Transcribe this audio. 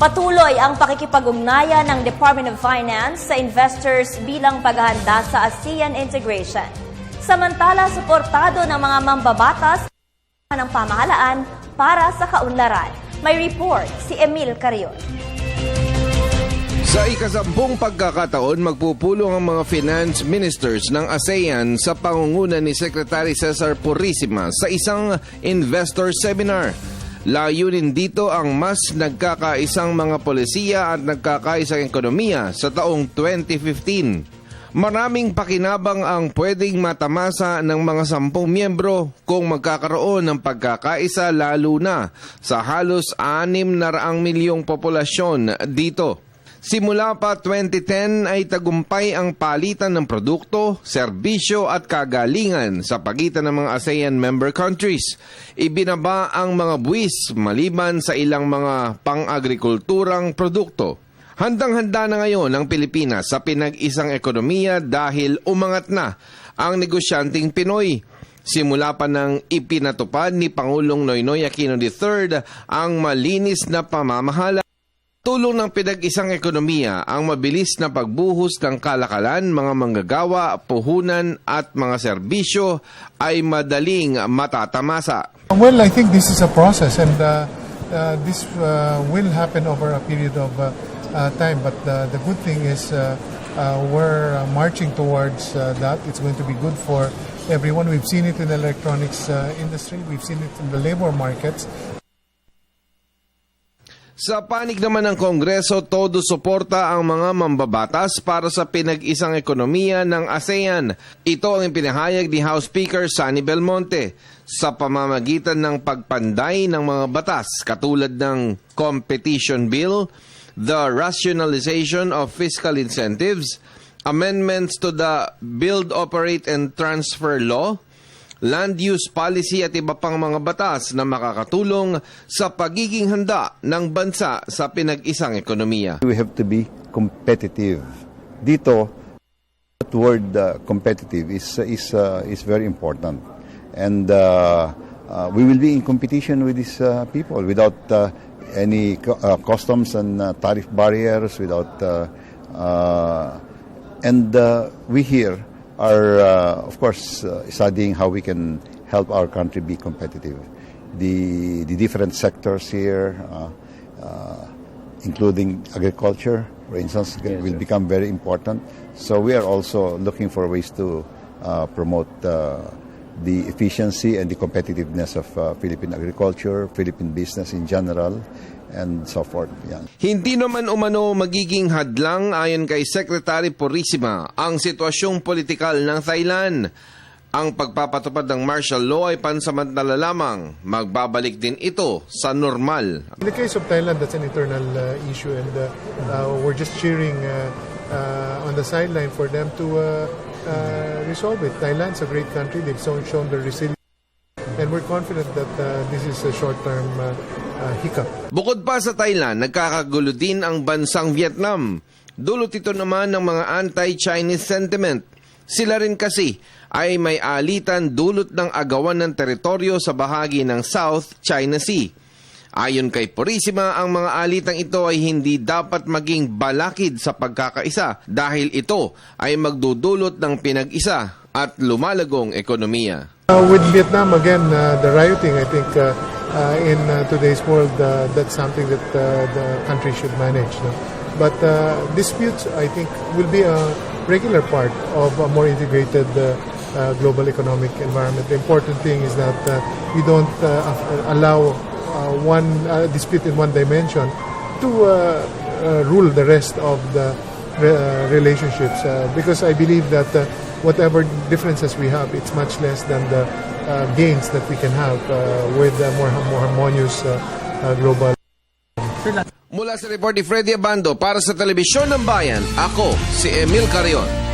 Patuloy ang pakikipag-ugnayan ng Department of Finance sa investors bilang paghahanda sa ASEAN integration. Samantala, suportado ng mga mambabatas ng pamahalaan para sa kaunlaran. May report si Emil Carion. Sa ikasampung pagkakataon, magpupulong ang mga finance ministers ng ASEAN sa pangunguna ni Secretary Cesar Purisima sa isang investor seminar. Layunin dito ang mas nagkakaisang mga polisiya at nagkakaisang ekonomiya sa taong 2015. Maraming pakinabang ang pwedeng matamasa ng mga 10 miyembro kung magkakaroon ng pagkakaisa lalo na sa halos 600 milyong populasyon dito. Simula pa 2010 ay tagumpay ang palitan ng produkto, serbisyo at kagalingan sa pagitan ng mga ASEAN member countries. Ibinaba ang mga buwis maliban sa ilang mga pang-agrikulturang produkto. Handang-handa na ngayon ang Pilipinas sa pinag-isang ekonomiya dahil umangat na ang negosyanteng Pinoy. Simula pa nang ipinatupad ni Pangulong Noynoy Aquino III ang malinis na pamamahala. Tulong ng pinag-isang ekonomiya ang mabilis na pagbuhos ng kalakalan, mga manggagawa, puhunan at mga serbisyo ay madaling matatamasa. Well, I think this is a process and this will happen over a period of time. But the good thing is we're marching towards that. It's going to be good for everyone. We've seen it in the electronics industry. We've seen it in the labor markets. Sa panig naman ng Kongreso, todo suporta ang mga mambabatas para sa pinag-isang ekonomiya ng ASEAN. Ito ang ipinahayag ni House Speaker Sonny Belmonte sa pamamagitan ng pagpanday ng mga batas katulad ng Competition Bill, the Rationalization of Fiscal Incentives, amendments to the Build, Operate, and Transfer Law, land use policy at iba pang mga batas na makakatulong sa pagiging handa ng bansa sa pinag-isang ekonomiya. We have to be competitive. Dito, that word competitive is very important. And we will be in competition with these people without any customs and tariff barriers, without we here are, of course, studying how we can help our country be competitive. The different sectors here, including agriculture, for instance, will become very important. So we are also looking for ways to promote the efficiency and the competitiveness of Philippine agriculture, Philippine business in general, and so forth. Yan. Hindi naman umano magiging hadlang ayon kay Secretary Purisima ang sitwasyong politikal ng Thailand. Ang pagpapatupad ng martial law ay pansamantala lamang. Magbabalik din ito sa normal. In the case of Thailand, that's an internal issue and we're just cheering on the sideline for them to resolve it. Thailand's a great country. They've shown their resilience. And we're confident that this is a short-term hiccup. Bukod pa sa Thailand, nagkakagulo din ang bansang Vietnam. Dulot ito naman ng mga anti-Chinese sentiment. Sila rin kasi ay may alitan dulot ng agawan ng teritoryo sa bahagi ng South China Sea. Ayon kay Purisima, ang mga alitang ito ay hindi dapat maging balakid sa pagkakaisa dahil ito ay magdudulot ng pinag-isa at lumalagong ekonomiya. With Vietnam, again, the rioting, I think in today's world, that's something that the country should manage. No? But disputes, I think, will be a regular part of a more integrated global economic environment. The important thing is that we don't allow one dispute in one dimension to rule the rest of the relationships. Because I believe that whatever differences we have, it's much less than the gains that we can have with a more harmonious global. Mula sa report ni Freddy Abando para sa Telebisyon ng Bayan, ako si Emil Carion.